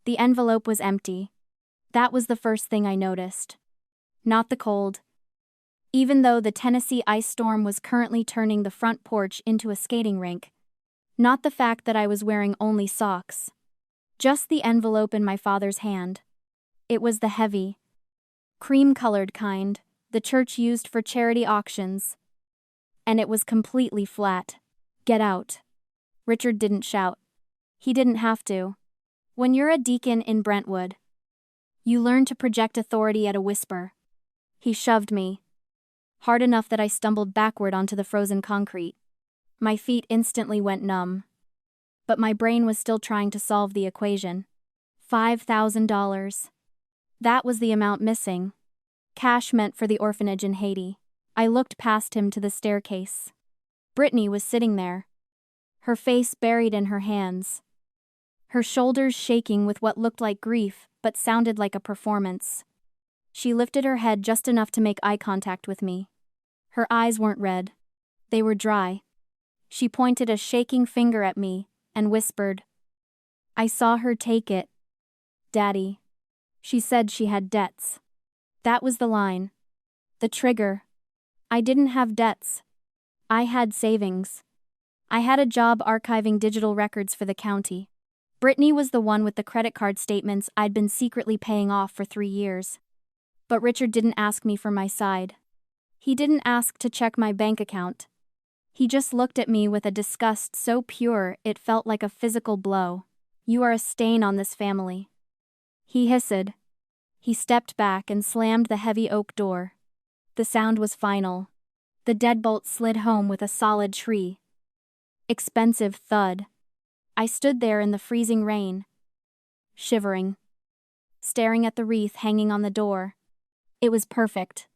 The envelope was empty. That was the first thing I noticed. Not the cold. Even though the Tennessee ice storm was currently turning the front porch into a skating rink. Not the fact that I was wearing only socks. Just the envelope in my father's hand. It was the heavy, cream-colored kind the church used for charity auctions. And it was completely flat. Get out. Richard didn't shout. He didn't have to. When you're a deacon in Brentwood, you learn to project authority at a whisper. He shoved me. Hard enough that I stumbled backward onto the frozen concrete. My feet instantly went numb. But my brain was still trying to solve the equation. $5,000. That was the amount missing. Cash meant for the orphanage in Haiti. I looked past him to the staircase. Brittany was sitting there. Her face buried in her hands. Her shoulders shaking with what looked like grief, but sounded like a performance. She lifted her head just enough to make eye contact with me. Her eyes weren't red. They were dry. She pointed a shaking finger at me and whispered. I saw her take it. Daddy. She said she had debts. That was the line. The trigger. I didn't have debts. I had savings. I had a job archiving digital records for the county. Brittany was the one with the credit card statements I'd been secretly paying off for 3 years. But Richard didn't ask me for my side. He didn't ask to check my bank account. He just looked at me with a disgust so pure it felt like a physical blow. You are a stain on this family. He hissed. He stepped back and slammed the heavy oak door. The sound was final. The deadbolt slid home with a solid tree. Expensive thud. I stood there in the freezing rain, shivering, staring at the wreath hanging on the door. It was perfect.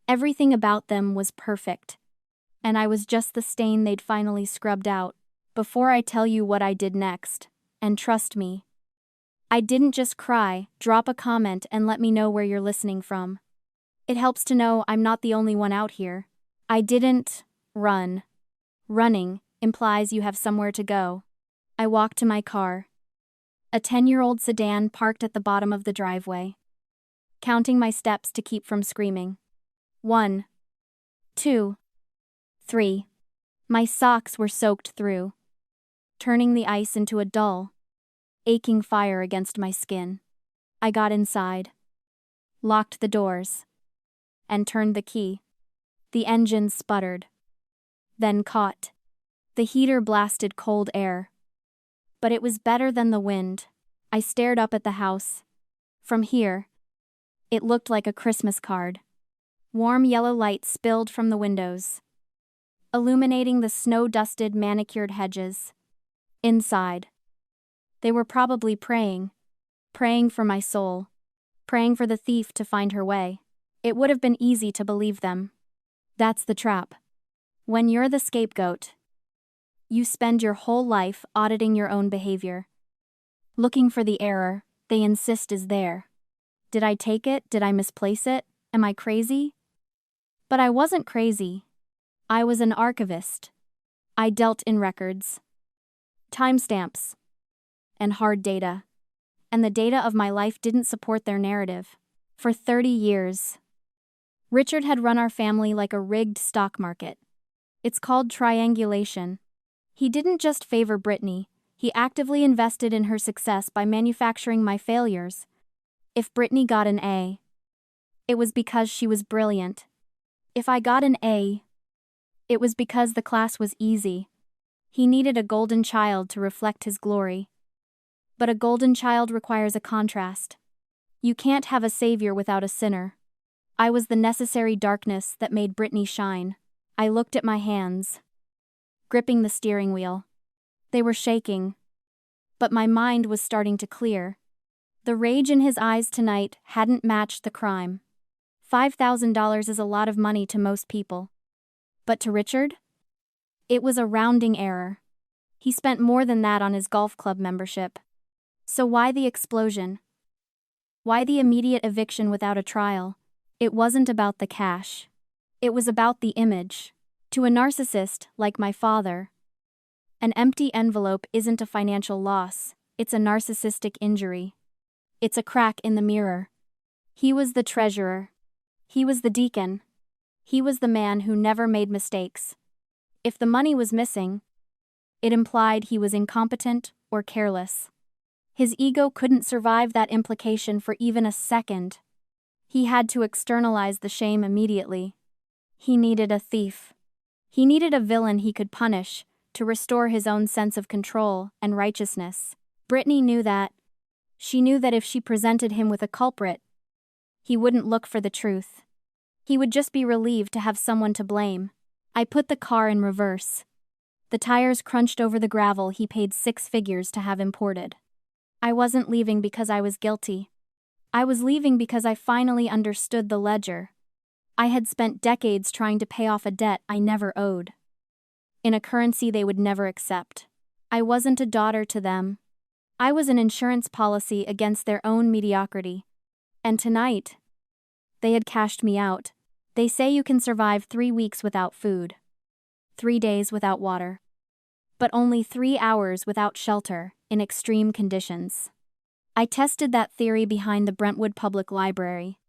Everything about them was perfect. And I was just the stain they'd finally scrubbed out. Before I tell you what I did next, and trust me, I didn't just cry. Drop a comment and let me know where you're listening from. It helps to know I'm not the only one out here. I didn't run. Running implies you have somewhere to go. I walked to my car. A 10-year-old sedan parked at the bottom of the driveway. Counting my steps to keep from screaming. 1, 2, 3. My socks were soaked through, turning the ice into a dull, aching fire against my skin. I got inside, locked the doors, and turned the key. The engine sputtered, then caught. The heater blasted cold air. But it was better than the wind. I stared up at the house. From here, it looked like a Christmas card. Warm yellow light spilled from the windows, illuminating the snow-dusted manicured hedges. Inside, they were probably praying for my soul, praying for the thief to find her way. It would have been easy to believe them. That's the trap. When you're the scapegoat, you spend your whole life auditing your own behavior, looking for the error they insist is there. Did I take it? Did I misplace it? Am I crazy? But I wasn't crazy. I was an archivist. I dealt in records, timestamps, and hard data. And the data of my life didn't support their narrative. For 30 years, Richard had run our family like a rigged stock market. It's called triangulation. He didn't just favor Brittany, he actively invested in her success by manufacturing my failures. If Brittany got an A, it was because she was brilliant. If I got an A, it was because the class was easy. He needed a golden child to reflect his glory. But a golden child requires a contrast. You can't have a savior without a sinner. I was the necessary darkness that made Brittany shine. I looked at my hands, gripping the steering wheel. They were shaking, but my mind was starting to clear. The rage in his eyes tonight hadn't matched the crime. $5,000 is a lot of money to most people. But to Richard, it was a rounding error. He spent more than that on his golf club membership. So why the explosion? Why the immediate eviction without a trial? It wasn't about the cash. It was about the image. To a narcissist like my father, an empty envelope isn't a financial loss, it's a narcissistic injury. It's a crack in the mirror. He was the treasurer. He was the deacon. He was the man who never made mistakes. If the money was missing, it implied he was incompetent or careless. His ego couldn't survive that implication for even a second. He had to externalize the shame immediately. He needed a thief. He needed a villain he could punish to restore his own sense of control and righteousness. Brittany knew that. She knew that if she presented him with a culprit, he wouldn't look for the truth. He would just be relieved to have someone to blame. I put the car in reverse. The tires crunched over the gravel he paid 6 figures to have imported. I wasn't leaving because I was guilty. I was leaving because I finally understood the ledger. I had spent decades trying to pay off a debt I never owed, in a currency they would never accept. I wasn't a daughter to them. I was an insurance policy against their own mediocrity. And tonight, they had cashed me out. They say you can survive 3 weeks without food, 3 days without water, but only 3 hours without shelter in extreme conditions. I tested that theory behind the Brentwood Public Library.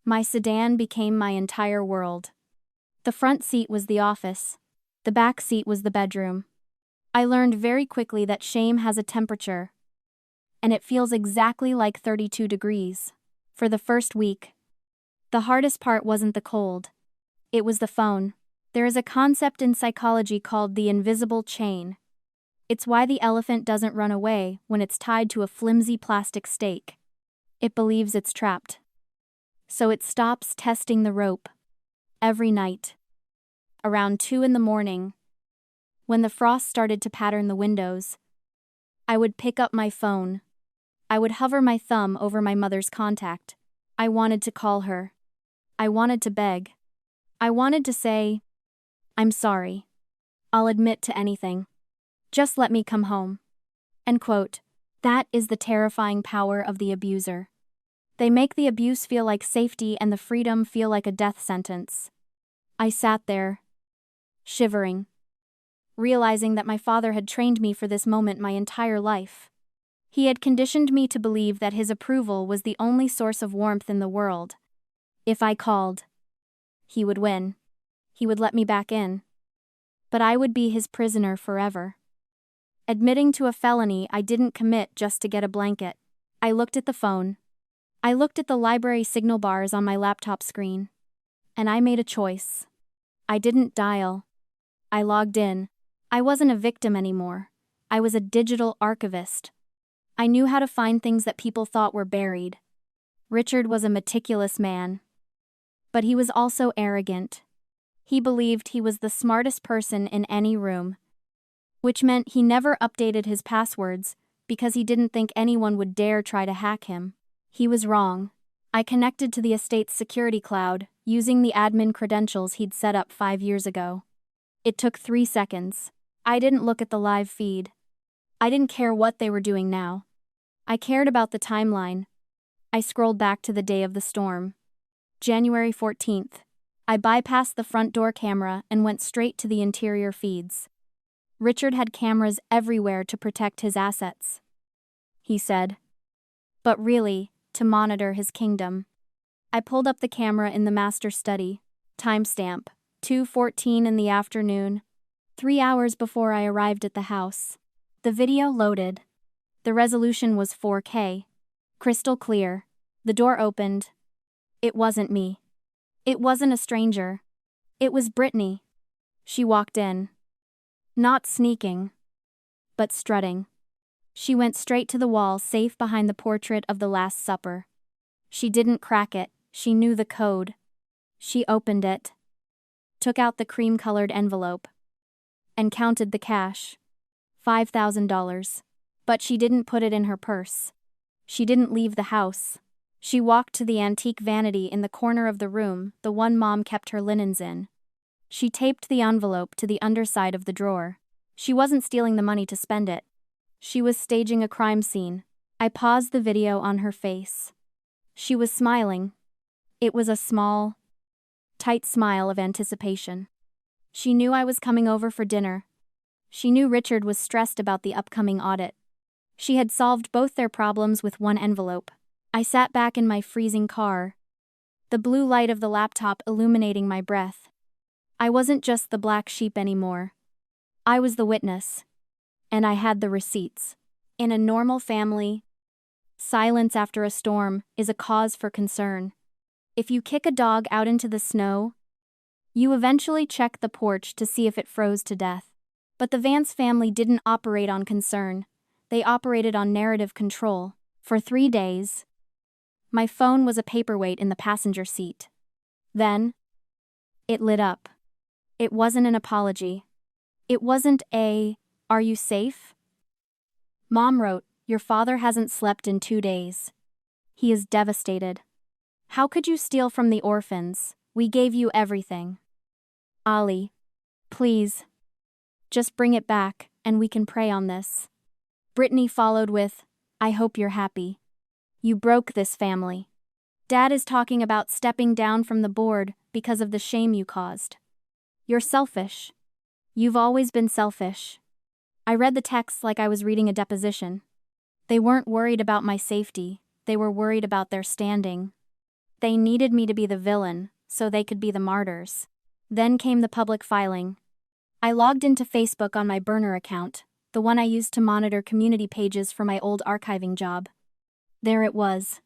My sedan became my entire world. The front seat was the office. The back seat was the bedroom. I learned very quickly that shame has a temperature, and it feels exactly like 32 degrees. For the first week, the hardest part wasn't the cold. It was the phone. There is a concept in psychology called the invisible chain. It's why the elephant doesn't run away when it's tied to a flimsy plastic stake. It believes it's trapped. So it stops testing the rope. Every night, around 2 in the morning, when the frost started to pattern the windows, I would pick up my phone. I would hover my thumb over my mother's contact. I wanted to call her. I wanted to beg. I wanted to say, "I'm sorry. I'll admit to anything. Just let me come home." End quote. That is the terrifying power of the abuser. They make the abuse feel like safety and the freedom feel like a death sentence. I sat there, shivering, realizing that my father had trained me for this moment my entire life. He had conditioned me to believe that his approval was the only source of warmth in the world. If I called, he would win. He would let me back in. But I would be his prisoner forever. Admitting to a felony I didn't commit just to get a blanket. I looked at the phone. I looked at the library signal bars on my laptop screen. And I made a choice. I didn't dial. I logged in. I wasn't a victim anymore. I was a digital archivist. I knew how to find things that people thought were buried. Richard was a meticulous man. But he was also arrogant. He believed he was the smartest person in any room, which meant he never updated his passwords because he didn't think anyone would dare try to hack him. He was wrong. I connected to the estate's security cloud using the admin credentials he'd set up 5 years ago. It took 3 seconds. I didn't look at the live feed. I didn't care what they were doing now. I cared about the timeline. I scrolled back to the day of the storm. January 14th. I bypassed the front door camera and went straight to the interior feeds. Richard had cameras everywhere to protect his assets, he said. But really, to monitor his kingdom. I pulled up the camera in the master study. Timestamp, 2:14 in the afternoon, 3 hours before I arrived at the house. The video loaded. The resolution was 4K. Crystal clear. The door opened. It wasn't me. It wasn't a stranger. It was Brittany. She walked in. Not sneaking, but strutting. She went straight to the wall safe behind the portrait of the Last Supper. She didn't crack it, she knew the code. She opened it, took out the cream-colored envelope, and counted the cash. $5,000. But she didn't put it in her purse. She didn't leave the house. She walked to the antique vanity in the corner of the room, the one Mom kept her linens in. She taped the envelope to the underside of the drawer. She wasn't stealing the money to spend it. She was staging a crime scene. I paused the video on her face. She was smiling. It was a small, tight smile of anticipation. She knew I was coming over for dinner. She knew Richard was stressed about the upcoming audit. She had solved both their problems with one envelope. I sat back in my freezing car, the blue light of the laptop illuminating my breath. I wasn't just the black sheep anymore. I was the witness. And I had the receipts. In a normal family, silence after a storm is a cause for concern. If you kick a dog out into the snow, you eventually check the porch to see if it froze to death. But the Vance family didn't operate on concern. They operated on narrative control. For 3 days, my phone was a paperweight in the passenger seat. Then, it lit up. It wasn't an apology. It wasn't a, "Are you safe?" Mom wrote, "Your father hasn't slept in 2 days. He is devastated. How could you steal from the orphans? We gave you everything. Ali, please. Just bring it back, and we can pray on this." Brittany followed with, "I hope you're happy. You broke this family. Dad is talking about stepping down from the board because of the shame you caused. You're selfish. You've always been selfish." I read the text like I was reading a deposition. They weren't worried about my safety, they were worried about their standing. They needed me to be the villain, so they could be the martyrs. Then came the public filing. I logged into Facebook on my burner account, the one I used to monitor community pages for my old archiving job. There it was.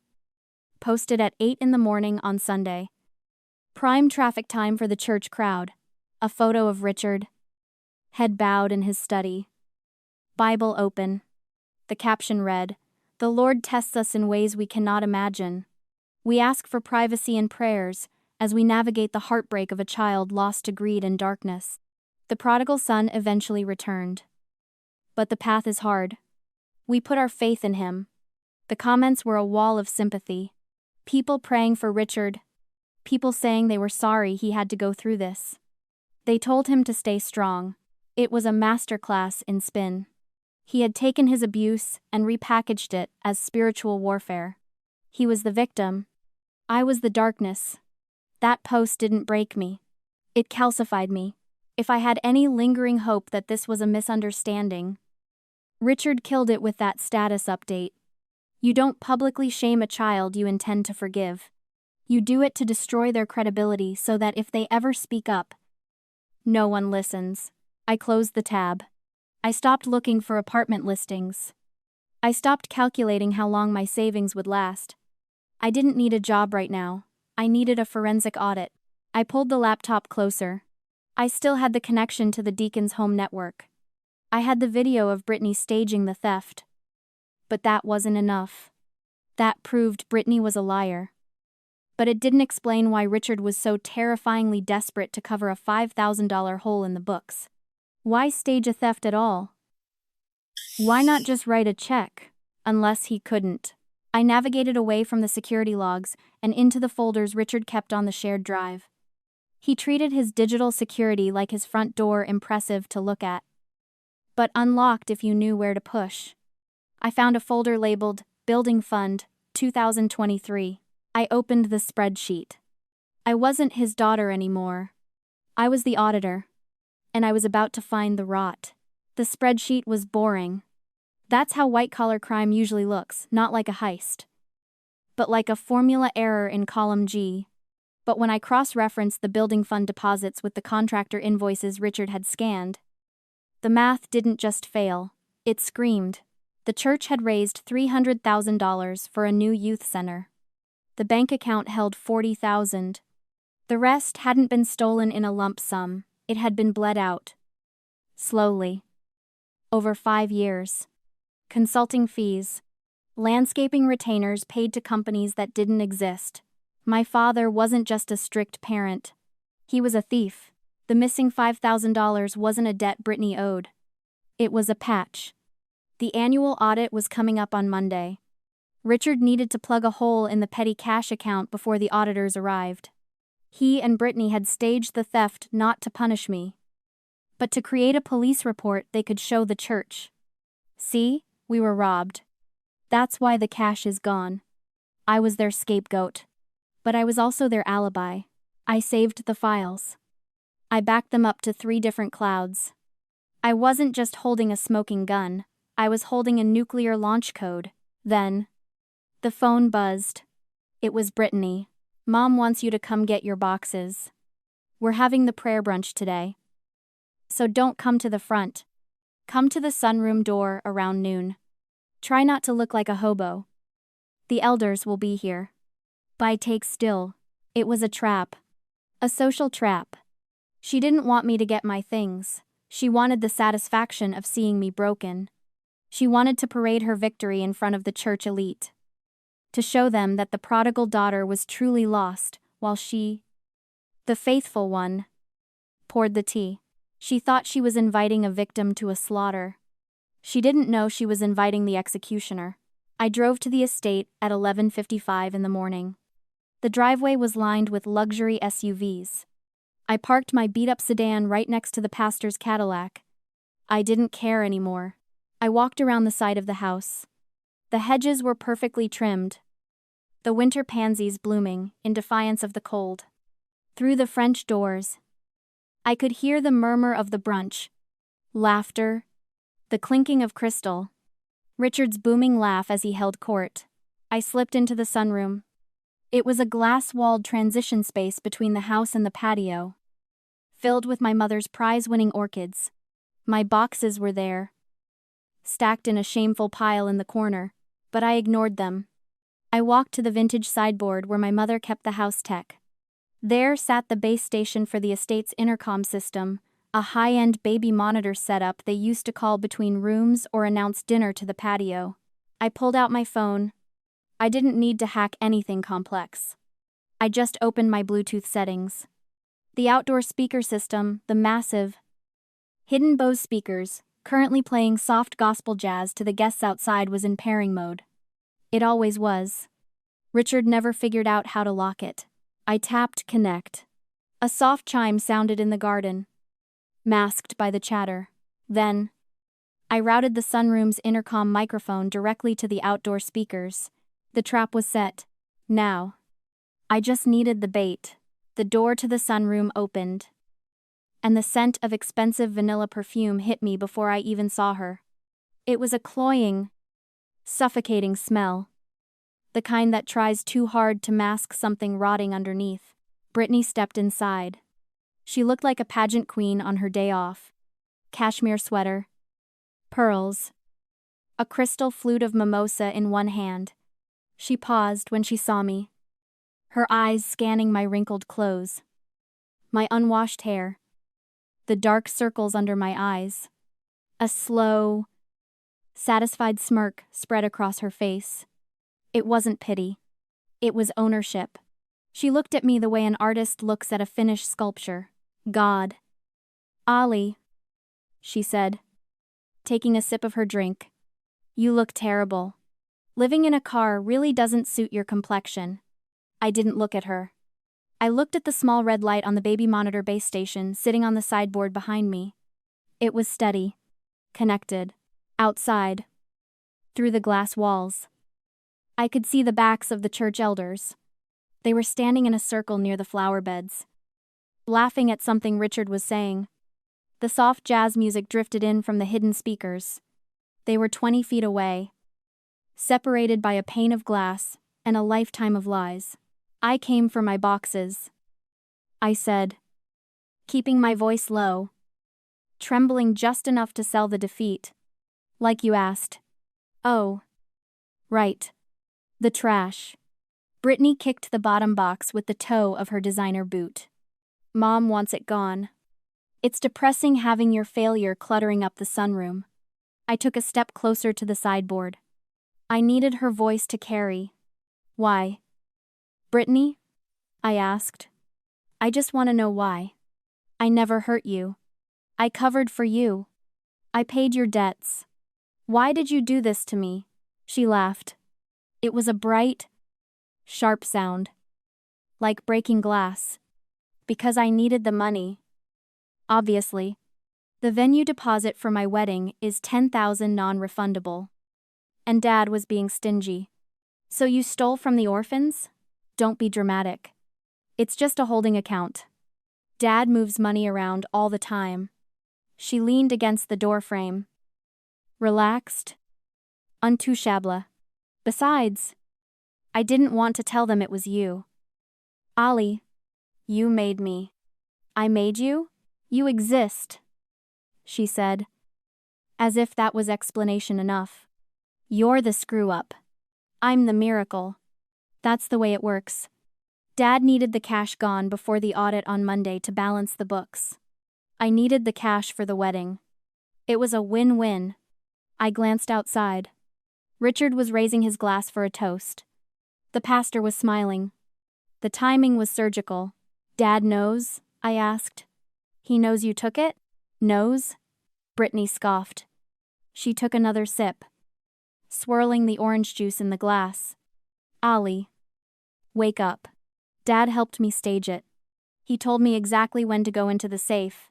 Posted at 8 in the morning on Sunday. Prime traffic time for the church crowd. A photo of Richard. Head bowed in his study. Bible open. The caption read, "The Lord tests us in ways we cannot imagine. We ask for privacy and prayers as we navigate the heartbreak of a child lost to greed and darkness." The prodigal son eventually returned. But the path is hard. We put our faith in him. The comments were a wall of sympathy. People praying for Richard. People saying they were sorry he had to go through this. They told him to stay strong. It was a masterclass in spin. He had taken his abuse and repackaged it as spiritual warfare. He was the victim. I was the darkness. That post didn't break me. It calcified me. If I had any lingering hope that this was a misunderstanding, Richard killed it with that status update. You don't publicly shame a child you intend to forgive. You do it to destroy their credibility so that if they ever speak up, no one listens. I closed the tab. I stopped looking for apartment listings. I stopped calculating how long my savings would last. I didn't need a job right now. I needed a forensic audit. I pulled the laptop closer. I still had the connection to the Deacon's home network. I had the video of Brittany staging the theft. But that wasn't enough. That proved Brittany was a liar. But it didn't explain why Richard was so terrifyingly desperate to cover a $5,000 hole in the books. Why stage a theft at all? Why not just write a check? Unless he couldn't. I navigated away from the security logs and into the folders Richard kept on the shared drive. He treated his digital security like his front door, impressive to look at, but unlocked if you knew where to push. I found a folder labeled Building Fund 2023. I opened the spreadsheet. I wasn't his daughter anymore. I was the auditor. And I was about to find the rot. The spreadsheet was boring. That's how white-collar crime usually looks, not like a heist, but like a formula error in column G. But when I cross-referenced the building fund deposits with the contractor invoices Richard had scanned, the math didn't just fail, it screamed. The church had raised $300,000 for a new youth center. The bank account held $40,000. The rest hadn't been stolen in a lump sum, it had been bled out. Slowly. Over 5 years. Consulting fees. Landscaping retainers paid to companies that didn't exist. My father wasn't just a strict parent. He was a thief. The missing $5,000 wasn't a debt Brittany owed. It was a patch. The annual audit was coming up on Monday. Richard needed to plug a hole in the petty cash account before the auditors arrived. He and Brittany had staged the theft not to punish me, but to create a police report they could show the church. See, we were robbed. That's why the cash is gone. I was their scapegoat. But I was also their alibi. I saved the files. I backed them up to 3 different clouds. I wasn't just holding a smoking gun, I was holding a nuclear launch code. Then, The phone buzzed. It was Brittany. Mom wants you to come get your boxes. We're having the prayer brunch today. So don't come to the front. Come to the sunroom door around noon. Try not to look like a hobo. The elders will be here. Bye. Take still. It was a trap. A social trap. She didn't want me to get my things. She wanted the satisfaction of seeing me broken. She wanted to parade her victory in front of the church elite. To show them that the prodigal daughter was truly lost, while she, the faithful one, poured the tea. She thought she was inviting a victim to a slaughter. She didn't know she was inviting the executioner. I drove to the estate at 11:55 in the morning. The driveway was lined with luxury SUVs. I parked my beat-up sedan right next to the pastor's Cadillac. I didn't care anymore. I walked around the side of the house. The hedges were perfectly trimmed. The winter pansies blooming, in defiance of the cold. Through the French doors, I could hear the murmur of the brunch. Laughter. The clinking of crystal. Richard's booming laugh as he held court. I slipped into the sunroom. It was a glass-walled transition space between the house and the patio, filled with my mother's prize-winning orchids. My boxes were there, stacked in a shameful pile in the corner, but I ignored them. I walked to the vintage sideboard where my mother kept the house tech. There sat the base station for the estate's intercom system, a high-end baby monitor setup they used to call between rooms or announce dinner to the patio. I pulled out my phone. I didn't need to hack anything complex. I just opened my Bluetooth settings. The outdoor speaker system, the massive, hidden Bose speakers, currently playing soft gospel jazz to the guests outside, was in pairing mode. It always was. Richard never figured out how to lock it. I tapped connect. A soft chime sounded in the garden, masked by the chatter. Then, I routed the sunroom's intercom microphone directly to the outdoor speakers. The trap was set. Now, I just needed the bait. The door to the sunroom opened, and the scent of expensive vanilla perfume hit me before I even saw her. It was a cloying, suffocating smell. The kind that tries too hard to mask something rotting underneath. Brittany stepped inside. She looked like a pageant queen on her day off. Cashmere sweater, pearls, a crystal flute of mimosa in one hand. She paused when she saw me, her eyes scanning my wrinkled clothes, my unwashed hair, the dark circles under my eyes. A slow, satisfied smirk spread across her face. It wasn't pity. It was ownership. She looked at me the way an artist looks at a finished sculpture. God. "Ollie," she said, taking a sip of her drink. "You look terrible. Living in a car really doesn't suit your complexion." I didn't look at her. I looked at the small red light on the baby monitor base station sitting on the sideboard behind me. It was steady, connected, outside, through the glass walls. I could see the backs of the church elders. They were standing in a circle near the flower beds, laughing at something Richard was saying. The soft jazz music drifted in from the hidden speakers. They were 20 feet away, separated by a pane of glass and a lifetime of lies. "I came for my boxes," I said, keeping my voice low, trembling just enough to sell the defeat. "Like you asked." "Oh. Right. The trash." Brittany kicked the bottom box with the toe of her designer boot. "Mom wants it gone. It's depressing having your failure cluttering up the sunroom." I took a step closer to the sideboard. I needed her voice to carry. "Why, Brittany?" I asked. "I just want to know why. I never hurt you. I covered for you. I paid your debts. Why did you do this to me?" She laughed. It was a bright, sharp sound, like breaking glass. "Because I needed the money. Obviously. The venue deposit for my wedding is $10,000 non-refundable. And Dad was being stingy. So you stole from the orphans? Don't be dramatic. It's just a holding account. Dad moves money around all the time." She leaned against the doorframe, relaxed, untouchable. "Besides, I didn't want to tell them it was you. Ollie, you made me. I made you? You exist, she said, as if that was explanation enough. You're the screw-up. I'm the miracle. That's the way it works. Dad needed the cash gone before the audit on Monday to balance the books. I needed the cash for the wedding. It was a win-win. I glanced outside. Richard was raising his glass for a toast. The pastor was smiling. The timing was surgical. Dad knows? I asked. He knows you took it? Knows? Brittany scoffed. She took another sip, swirling the orange juice in the glass. Ollie, wake up. Dad helped me stage it. He told me exactly when to go into the safe.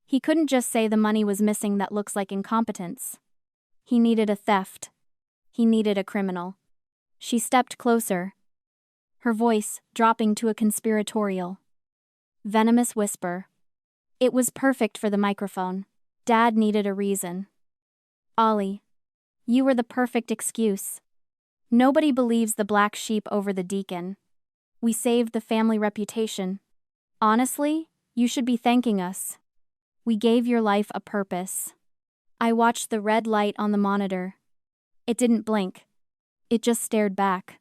He couldn't just say the money was missing. That looks like incompetence. He needed a theft. He needed a criminal. She stepped closer, her voice dropping to a conspiratorial, venomous whisper. It was perfect for the microphone. Dad needed a reason. Ollie, you were the perfect excuse. Nobody believes the black sheep over the deacon. We saved the family reputation. Honestly, you should be thanking us. We gave your life a purpose. I watched the red light on the monitor. It didn't blink. It just stared back.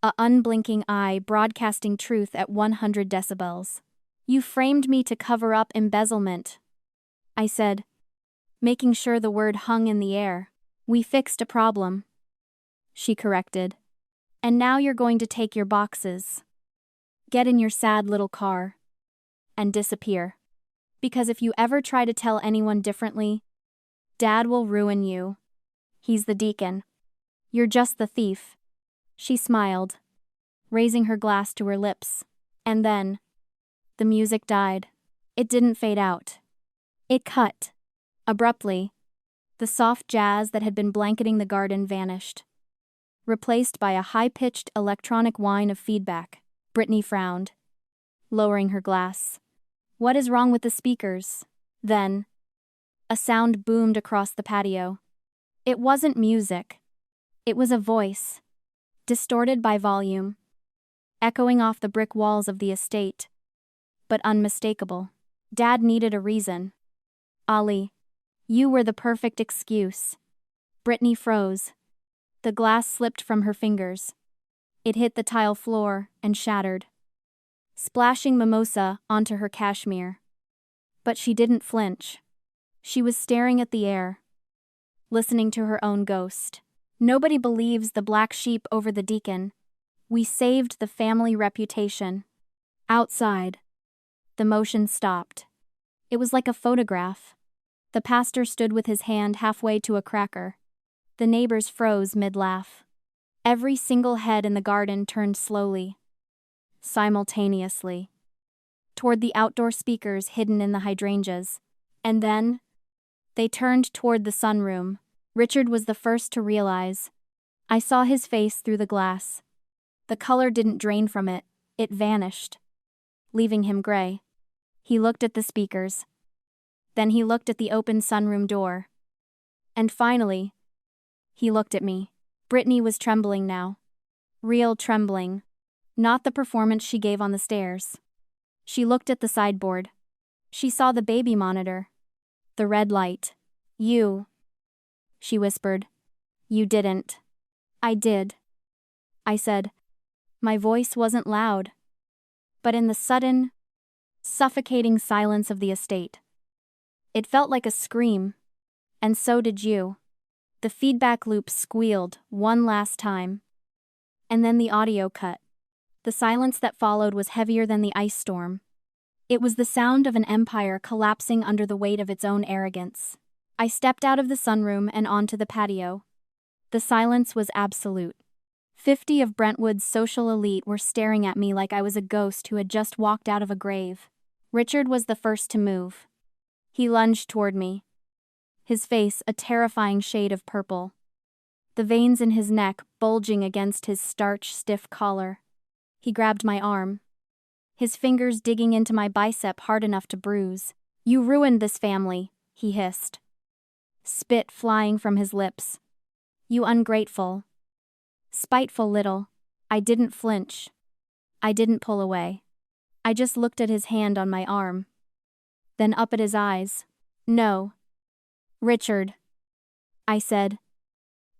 A unblinking eye broadcasting truth at 100 decibels. You framed me to cover up embezzlement, I said, making sure the word hung in the air. We fixed a problem, she corrected. And now you're going to take your boxes, get in your sad little car, and disappear. Because if you ever try to tell anyone differently, Dad will ruin you. He's the deacon. You're just the thief. She smiled, raising her glass to her lips. And then, the music died. It didn't fade out. It cut. Abruptly, the soft jazz that had been blanketing the garden vanished, replaced by a high-pitched electronic whine of feedback. Brittany frowned, lowering her glass. What is wrong with the speakers? Then, a sound boomed across the patio. It wasn't music. It was a voice, distorted by volume, echoing off the brick walls of the estate, but unmistakable. Dad needed a reason. Ollie, you were the perfect excuse. Brittany froze. The glass slipped from her fingers. It hit the tile floor and shattered, splashing mimosa onto her cashmere. But she didn't flinch. She was staring at the air, listening to her own ghost. Nobody believes the black sheep over the deacon. We saved the family reputation. Outside, the motion stopped. It was like a photograph. The pastor stood with his hand halfway to a cracker. The neighbors froze mid-laugh. Every single head in the garden turned slowly, simultaneously, toward the outdoor speakers hidden in the hydrangeas. And then, they turned toward the sunroom. Richard was the first to realize. I saw his face through the glass. The color didn't drain from it, it vanished, leaving him gray. He looked at the speakers. Then he looked at the open sunroom door. And finally, he looked at me. Brittany was trembling now. Real trembling. Not the performance she gave on the stairs. She looked at the sideboard. She saw the baby monitor. The red light. You, she whispered. You didn't. I did, I said. My voice wasn't loud, but in the sudden, suffocating silence of the estate, it felt like a scream. And so did you. The feedback loop squealed one last time. And then the audio cut. The silence that followed was heavier than the ice storm. It was the sound of an empire collapsing under the weight of its own arrogance. I stepped out of the sunroom and onto the patio. The silence was absolute. 50 of Brentwood's social elite were staring at me like I was a ghost who had just walked out of a grave. Richard was the first to move. He lunged toward me, his face a terrifying shade of purple, the veins in his neck bulging against his starch-stiff collar. He grabbed my arm, his fingers digging into my bicep hard enough to bruise. You ruined this family, he hissed, spit flying from his lips. You ungrateful, spiteful little. I didn't flinch. I didn't pull away. I just looked at his hand on my arm. Then up at his eyes. No. Richard. I said.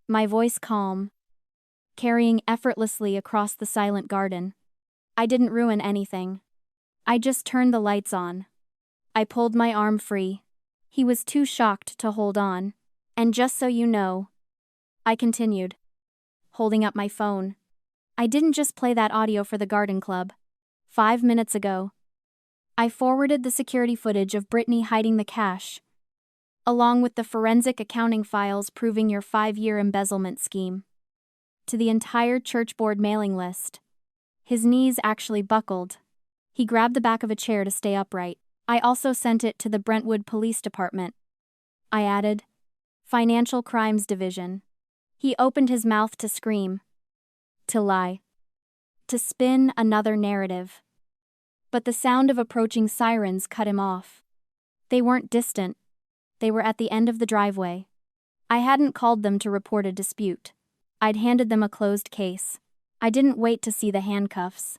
My voice calm, carrying effortlessly across the silent garden. I didn't ruin anything. I just turned the lights on. I pulled my arm free. He was too shocked to hold on. And just so you know, I continued, holding up my phone. I didn't just play that audio for the garden club. 5 minutes ago, I forwarded the security footage of Brittany hiding the cash, along with the forensic accounting files proving your 5-year embezzlement scheme, to the entire church board mailing list. His knees actually buckled. He grabbed the back of a chair to stay upright. I also sent it to the Brentwood Police Department. I added, Financial Crimes Division. He opened his mouth to scream, to lie, to spin another narrative. But the sound of approaching sirens cut him off. They weren't distant. They were at the end of the driveway. I hadn't called them to report a dispute. I'd handed them a closed case. I didn't wait to see the handcuffs.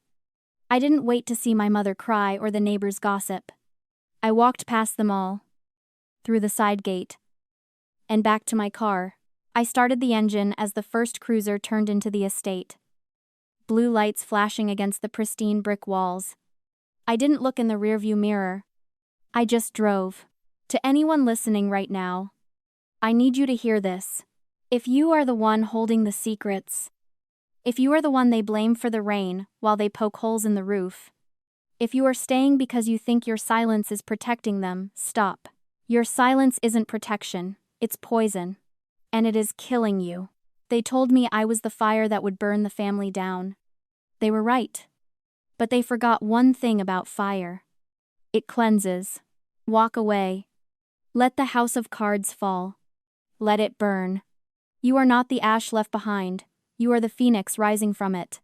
I didn't wait to see my mother cry or the neighbors gossip. I walked past them all, through the side gate, and back to my car. I started the engine as the first cruiser turned into the estate. Blue lights flashing against the pristine brick walls. I didn't look in the rearview mirror. I just drove. To anyone listening right now, I need you to hear this. If you are the one holding the secrets, if you are the one they blame for the rain while they poke holes in the roof, if you are staying because you think your silence is protecting them, stop. Your silence isn't protection, it's poison. And it is killing you. They told me I was the fire that would burn the family down. They were right. But they forgot one thing about fire. It cleanses. Walk away. Let the house of cards fall. Let it burn. You are not the ash left behind. You are the phoenix rising from it.